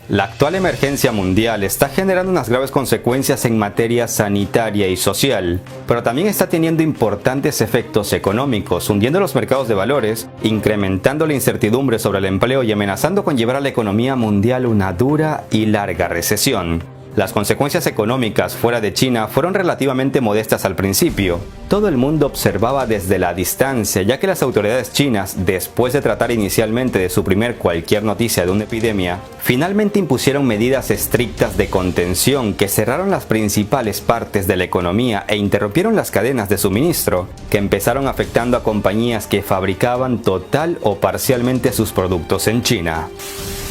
La actual emergencia mundial está generando unas graves consecuencias en materia sanitaria y social, pero también está teniendo importantes efectos económicos, hundiendo los mercados de valores, incrementando la incertidumbre sobre el empleo y amenazando con llevar a la economía mundial una dura y larga recesión. Las consecuencias económicas fuera de China fueron relativamente modestas al principio. Todo el mundo observaba desde la distancia, ya que las autoridades chinas, después de tratar inicialmente de suprimir cualquier noticia de una epidemia, finalmente impusieron medidas estrictas de contención que cerraron las principales partes de la economía e interrumpieron las cadenas de suministro, que empezaron afectando a compañías que fabricaban total o parcialmente sus productos en China.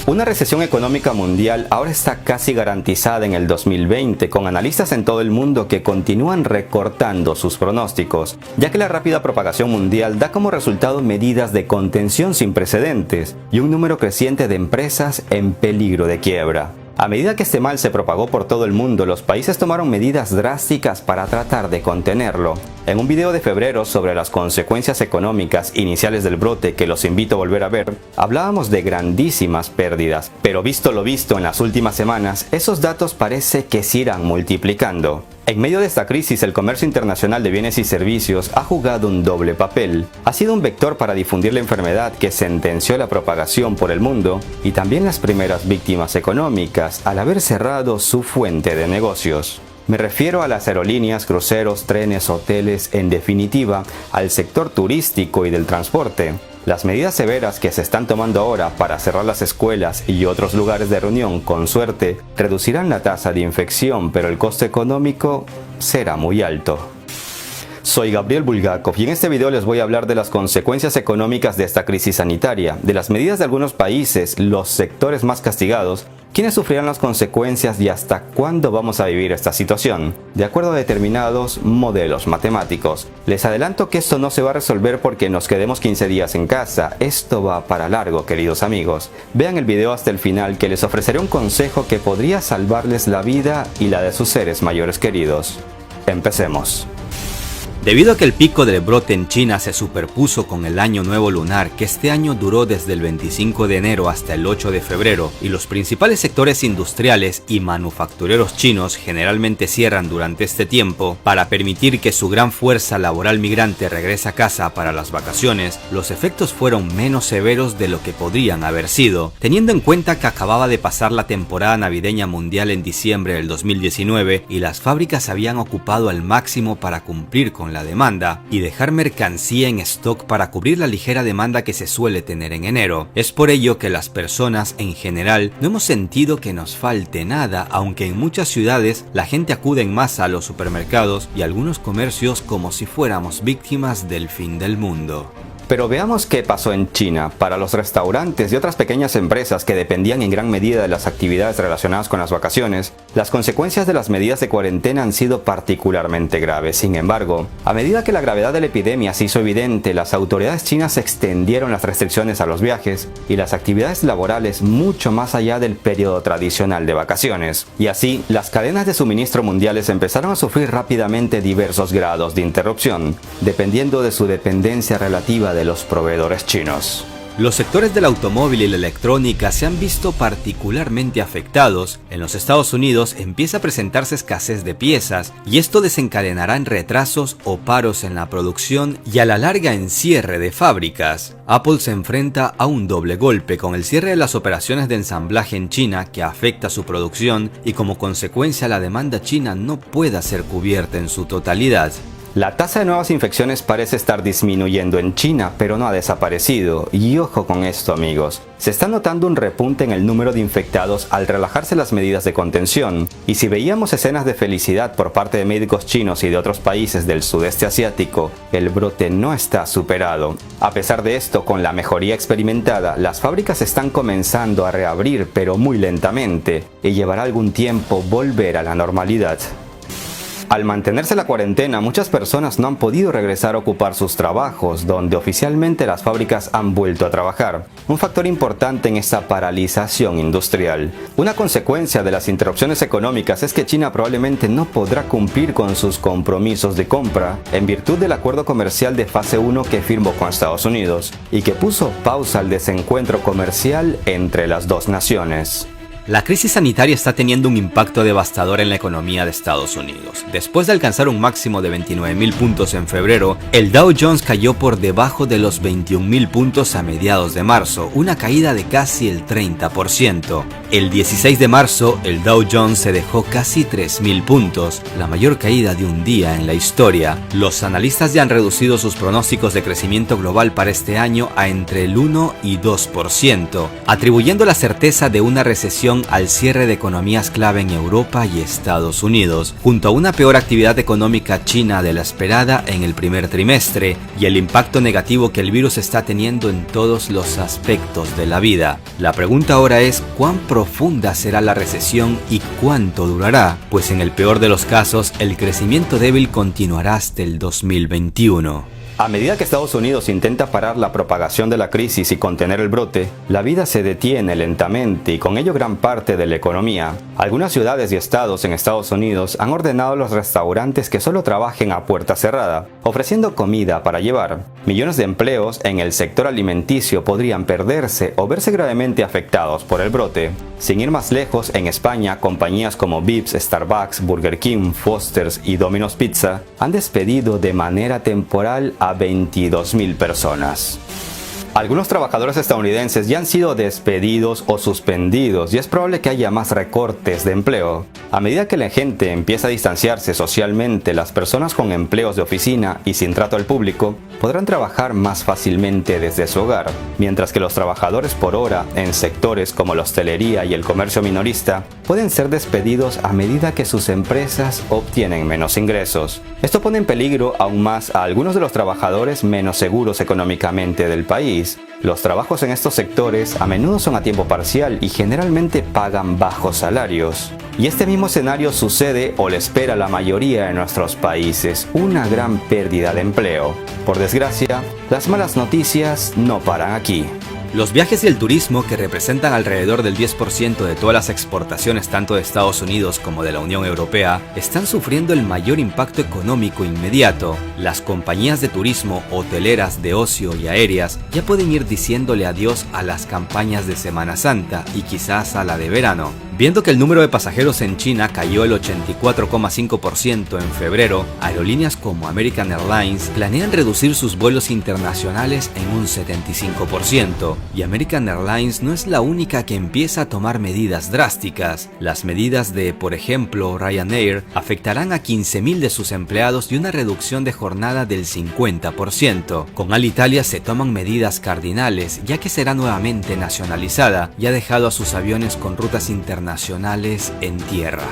Una recesión económica mundial ahora está casi garantizada en el 2020, con analistas en todo el mundo que continúan recortando sus pronósticos, ya que la rápida propagación mundial da como resultado medidas de contención sin precedentes y un número creciente de empresas en peligro de quiebra. A medida que este mal se propagó por todo el mundo, los países tomaron medidas drásticas para tratar de contenerlo. En un video de febrero sobre las consecuencias económicas iniciales del brote, que los invito a volver a ver, hablábamos de grandísimas pérdidas, pero visto lo visto en las últimas semanas, esos datos parece que se irán multiplicando. En medio de esta crisis, el comercio internacional de bienes y servicios ha jugado un doble papel. Ha sido un vector para difundir la enfermedad que sentenció la propagación por el mundo y también las primeras víctimas económicas al haber cerrado su fuente de negocios. Me refiero a las aerolíneas, cruceros, trenes, hoteles, en definitiva, al sector turístico y del transporte. Las medidas severas que se están tomando ahora para cerrar las escuelas y otros lugares de reunión, con suerte, reducirán la tasa de infección, pero el coste económico será muy alto. Soy Gabriel Bulgakov y en este video les voy a hablar de las consecuencias económicas de esta crisis sanitaria, de las medidas de algunos países, los sectores más castigados, quiénes sufrirán las consecuencias y hasta cuándo vamos a vivir esta situación, de acuerdo a determinados modelos matemáticos. Les adelanto que esto no se va a resolver porque nos quedemos 15 días en casa, esto va para largo, queridos amigos. Vean el video hasta el final, que les ofreceré un consejo que podría salvarles la vida y la de sus seres mayores queridos. Empecemos. Debido a que el pico del brote en China se superpuso con el año nuevo lunar, que este año duró desde el 25 de enero hasta el 8 de febrero, y los principales sectores industriales y manufactureros chinos generalmente cierran durante este tiempo para permitir que su gran fuerza laboral migrante regrese a casa para las vacaciones, los efectos fueron menos severos de lo que podrían haber sido, teniendo en cuenta que acababa de pasar la temporada navideña mundial en diciembre del 2019 y las fábricas se habían ocupado al máximo para cumplir con la demanda y dejar mercancía en stock para cubrir la ligera demanda que se suele tener en enero. Es por ello que las personas en general no hemos sentido que nos falte nada, aunque en muchas ciudades la gente acude en masa a los supermercados y algunos comercios como si fuéramos víctimas del fin del mundo. Pero veamos qué pasó en China. Para los restaurantes y otras pequeñas empresas que dependían en gran medida de las actividades relacionadas con las vacaciones, las consecuencias de las medidas de cuarentena han sido particularmente graves. Sin embargo, a medida que la gravedad de la epidemia se hizo evidente, las autoridades chinas extendieron las restricciones a los viajes y las actividades laborales mucho más allá del periodo tradicional de vacaciones. Y así, las cadenas de suministro mundiales empezaron a sufrir rápidamente diversos grados de interrupción, dependiendo de su dependencia relativa de los proveedores chinos. Los sectores del automóvil y la electrónica se han visto particularmente afectados. En los Estados Unidos empieza a presentarse escasez de piezas y esto desencadenará en retrasos o paros en la producción y a la larga en cierre de fábricas. Apple se enfrenta a un doble golpe con el cierre de las operaciones de ensamblaje en China que afecta su producción y como consecuencia la demanda china no pueda ser cubierta en su totalidad. La tasa de nuevas infecciones parece estar disminuyendo en China, pero no ha desaparecido. Y ojo con esto, amigos. Se está notando un repunte en el número de infectados al relajarse las medidas de contención. Y si veíamos escenas de felicidad por parte de médicos chinos y de otros países del sudeste asiático, el brote no está superado. A pesar de esto, con la mejoría experimentada, las fábricas están comenzando a reabrir, pero muy lentamente, y llevará algún tiempo volver a la normalidad. Al mantenerse la cuarentena, muchas personas no han podido regresar a ocupar sus trabajos, donde oficialmente las fábricas han vuelto a trabajar, un factor importante en esta paralización industrial. Una consecuencia de las interrupciones económicas es que China probablemente no podrá cumplir con sus compromisos de compra en virtud del acuerdo comercial de fase 1 que firmó con Estados Unidos y que puso pausa al desencuentro comercial entre las dos naciones. La crisis sanitaria está teniendo un impacto devastador en la economía de Estados Unidos. Después de alcanzar un máximo de 29.000 puntos en febrero, el Dow Jones cayó por debajo de los 21.000 puntos a mediados de marzo, una caída de casi el 30%. El 16 de marzo, el Dow Jones se dejó casi 3.000 puntos, la mayor caída de un día en la historia. Los analistas ya han reducido sus pronósticos de crecimiento global para este año a entre el 1 y 2%, atribuyendo la certeza de una recesión al cierre de economías clave en Europa y Estados Unidos, junto a una peor actividad económica china de la esperada en el primer trimestre y el impacto negativo que el virus está teniendo en todos los aspectos de la vida. La pregunta ahora es ¿cuán profunda será la recesión y cuánto durará? Pues en el peor de los casos, el crecimiento débil continuará hasta el 2021. A medida que Estados Unidos intenta parar la propagación de la crisis y contener el brote, la vida se detiene lentamente y con ello gran parte de la economía. Algunas ciudades y estados en Estados Unidos han ordenado a los restaurantes que solo trabajen a puerta cerrada, ofreciendo comida para llevar. Millones de empleos en el sector alimenticio podrían perderse o verse gravemente afectados por el brote. Sin ir más lejos, en España, compañías como Vips, Starbucks, Burger King, Foster's y Domino's Pizza han despedido de manera temporal a 22.000 personas. Algunos trabajadores estadounidenses ya han sido despedidos o suspendidos y es probable que haya más recortes de empleo. A medida que la gente empieza a distanciarse socialmente, las personas con empleos de oficina y sin trato al público podrán trabajar más fácilmente desde su hogar, mientras que los trabajadores por hora en sectores como la hostelería y el comercio minorista pueden ser despedidos a medida que sus empresas obtienen menos ingresos. Esto pone en peligro aún más a algunos de los trabajadores menos seguros económicamente del país. Los trabajos en estos sectores a menudo son a tiempo parcial y generalmente pagan bajos salarios. Y este mismo escenario sucede o le espera a la mayoría de nuestros países, una gran pérdida de empleo. Por desgracia, las malas noticias no paran aquí. Los viajes y el turismo, que representan alrededor del 10% de todas las exportaciones tanto de Estados Unidos como de la Unión Europea, están sufriendo el mayor impacto económico inmediato. Las compañías de turismo, hoteleras, de ocio y aéreas ya pueden ir diciéndole adiós a las campañas de Semana Santa y quizás a la de verano. Viendo que el número de pasajeros en China cayó el 84,5% en febrero, aerolíneas como American Airlines planean reducir sus vuelos internacionales en un 75%. Y American Airlines no es la única que empieza a tomar medidas drásticas. Las medidas de, por ejemplo, Ryanair afectarán a 15.000 de sus empleados y una reducción de jornada del 50%. Con Alitalia se toman medidas cardinales, ya que será nuevamente nacionalizada y ha dejado a sus aviones con rutas internacionales en tierra.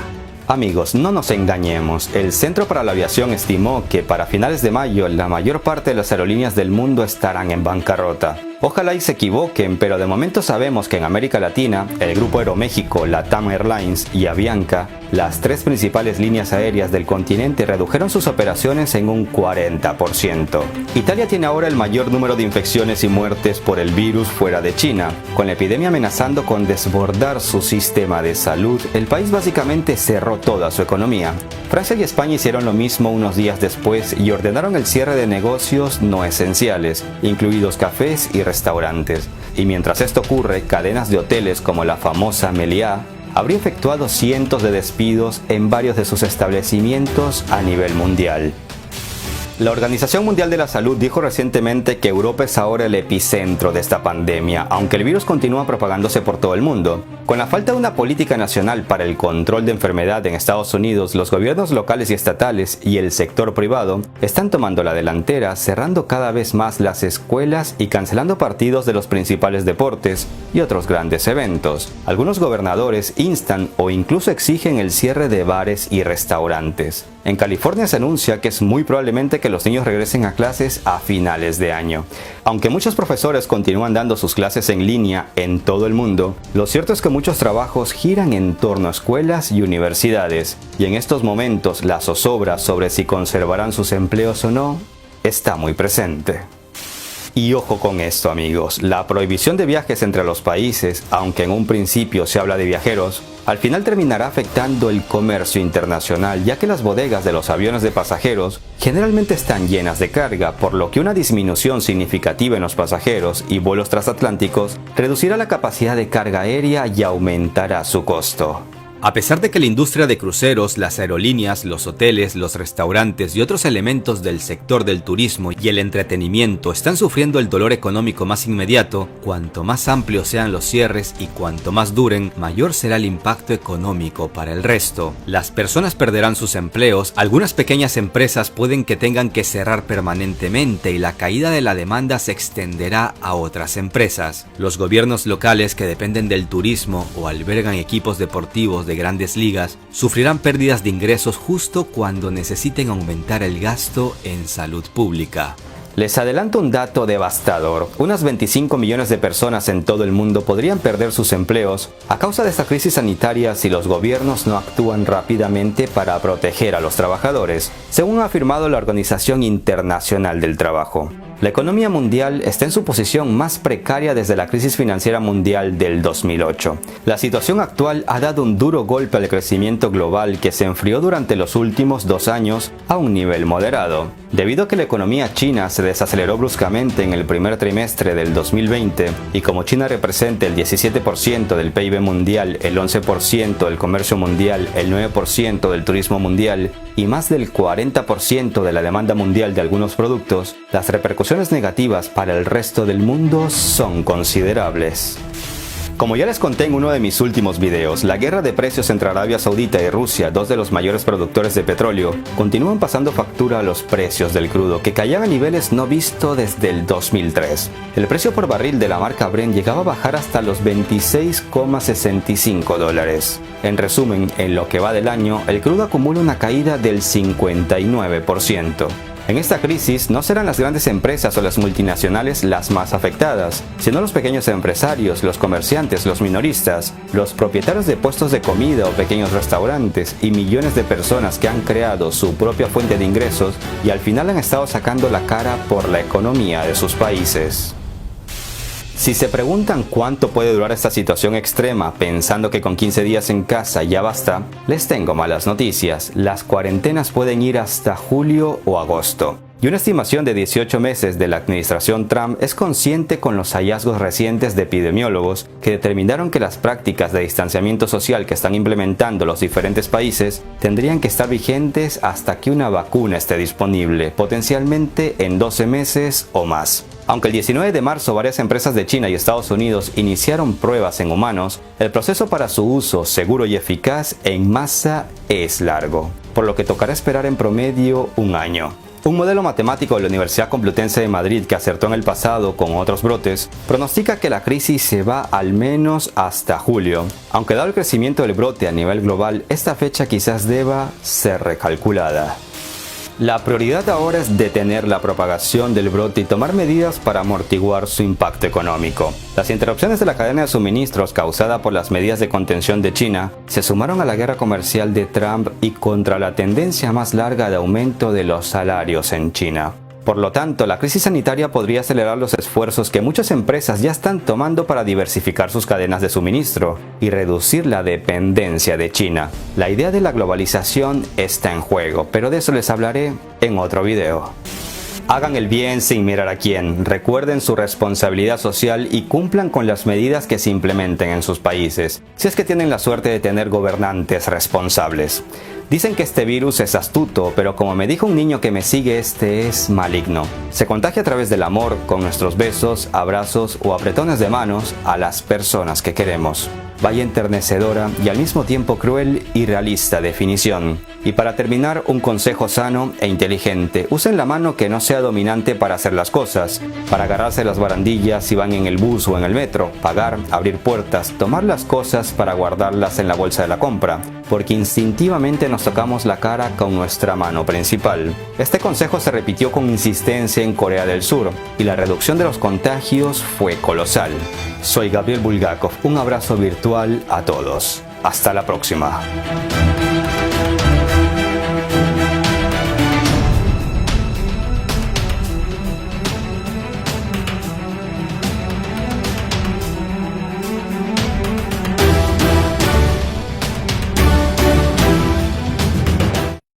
Amigos, no nos engañemos, el Centro para la Aviación estimó que para finales de mayo la mayor parte de las aerolíneas del mundo estarán en bancarrota. Ojalá y se equivoquen, pero de momento sabemos que en América Latina, el Grupo Aeroméxico, LATAM Airlines y Avianca, las tres principales líneas aéreas del continente, redujeron sus operaciones en un 40%. Italia tiene ahora el mayor número de infecciones y muertes por el virus fuera de China. Con la epidemia amenazando con desbordar su sistema de salud, el país básicamente cerró toda su economía. Francia y España hicieron lo mismo unos días después y ordenaron el cierre de negocios no esenciales, incluidos cafés y restaurantes. Y mientras esto ocurre, cadenas de hoteles como la famosa Meliá habría efectuado cientos de despidos en varios de sus establecimientos a nivel mundial. La Organización Mundial de la Salud dijo recientemente que Europa es ahora el epicentro de esta pandemia, aunque el virus continúa propagándose por todo el mundo. Con la falta de una política nacional para el control de enfermedad en Estados Unidos, los gobiernos locales y estatales y el sector privado están tomando la delantera, cerrando cada vez más las escuelas y cancelando partidos de los principales deportes y otros grandes eventos. Algunos gobernadores instan o incluso exigen el cierre de bares y restaurantes. En California se anuncia que es muy probablemente que los niños regresen a clases a finales de año. Aunque muchos profesores continúan dando sus clases en línea en todo el mundo, lo cierto es que muchos trabajos giran en torno a escuelas y universidades, y en estos momentos la zozobra sobre si conservarán sus empleos o no está muy presente. Y ojo con esto, amigos, la prohibición de viajes entre los países, aunque en un principio se habla de viajeros, al final terminará afectando el comercio internacional, ya que las bodegas de los aviones de pasajeros generalmente están llenas de carga, por lo que una disminución significativa en los pasajeros y vuelos transatlánticos reducirá la capacidad de carga aérea y aumentará su costo. A pesar de que la industria de cruceros, las aerolíneas, los hoteles, los restaurantes y otros elementos del sector del turismo y el entretenimiento están sufriendo el dolor económico más inmediato, cuanto más amplios sean los cierres y cuanto más duren, mayor será el impacto económico para el resto. Las personas perderán sus empleos, algunas pequeñas empresas pueden que tengan que cerrar permanentemente y la caída de la demanda se extenderá a otras empresas. Los gobiernos locales que dependen del turismo o albergan equipos deportivos de grandes ligas sufrirán pérdidas de ingresos justo cuando necesiten aumentar el gasto en salud pública. Les adelanto un dato devastador. Unas 25 millones de personas en todo el mundo podrían perder sus empleos a causa de esta crisis sanitaria si los gobiernos no actúan rápidamente para proteger a los trabajadores, según ha afirmado la Organización Internacional del Trabajo. La economía mundial está en su posición más precaria desde la crisis financiera mundial del 2008. La situación actual ha dado un duro golpe al crecimiento global que se enfrió durante los últimos 2 años a un nivel moderado. Debido a que la economía china se desaceleró bruscamente en el primer trimestre del 2020 y como China representa el 17% del PIB mundial, el 11% del comercio mundial, el 9% del turismo mundial y más del 40% de la demanda mundial de algunos productos, las repercusiones negativas para el resto del mundo son considerables. Como ya les conté en uno de mis últimos videos, la guerra de precios entre Arabia Saudita y Rusia, dos de los mayores productores de petróleo, continúan pasando factura a los precios del crudo, que caían a niveles no vistos desde el 2003. El precio por barril de la marca Brent llegaba a bajar hasta los $26,65. En resumen, en lo que va del año, el crudo acumula una caída del 59%. En esta crisis no serán las grandes empresas o las multinacionales las más afectadas, sino los pequeños empresarios, los comerciantes, los minoristas, los propietarios de puestos de comida o pequeños restaurantes y millones de personas que han creado su propia fuente de ingresos y al final han estado sacando la cara por la economía de sus países. Si se preguntan cuánto puede durar esta situación extrema pensando que con 15 días en casa ya basta, les tengo malas noticias. Las cuarentenas pueden ir hasta julio o agosto. Y una estimación de 18 meses de la administración Trump es consciente con los hallazgos recientes de epidemiólogos que determinaron que las prácticas de distanciamiento social que están implementando los diferentes países tendrían que estar vigentes hasta que una vacuna esté disponible, potencialmente en 12 meses o más. Aunque el 19 de marzo varias empresas de China y Estados Unidos iniciaron pruebas en humanos, el proceso para su uso seguro y eficaz en masa es largo, por lo que tocará esperar en promedio un año. Un modelo matemático de la Universidad Complutense de Madrid que acertó en el pasado con otros brotes, pronostica que la crisis se va al menos hasta julio. Aunque dado el crecimiento del brote a nivel global, esta fecha quizás deba ser recalculada. La prioridad ahora es detener la propagación del brote y tomar medidas para amortiguar su impacto económico. Las interrupciones de la cadena de suministros causada por las medidas de contención de China se sumaron a la guerra comercial de Trump y contra la tendencia más larga de aumento de los salarios en China. Por lo tanto, la crisis sanitaria podría acelerar los esfuerzos que muchas empresas ya están tomando para diversificar sus cadenas de suministro y reducir la dependencia de China. La idea de la globalización está en juego, pero de eso les hablaré en otro video. Hagan el bien sin mirar a quién, recuerden su responsabilidad social y cumplan con las medidas que se implementen en sus países, si es que tienen la suerte de tener gobernantes responsables. Dicen que este virus es astuto, pero como me dijo un niño que me sigue, este es maligno. Se contagia a través del amor, con nuestros besos, abrazos o apretones de manos a las personas que queremos. Vaya enternecedora y al mismo tiempo cruel y realista definición. Y para terminar, un consejo sano e inteligente. Usen la mano que no sea dominante para hacer las cosas, para agarrarse las barandillas si van en el bus o en el metro, pagar, abrir puertas, tomar las cosas para guardarlas en la bolsa de la compra, porque instintivamente nos tocamos la cara con nuestra mano principal. Este consejo se repitió con insistencia en Corea del Sur y la reducción de los contagios fue colosal. Soy Gabriel Bulgakov, un abrazo virtual a todos. Hasta la próxima.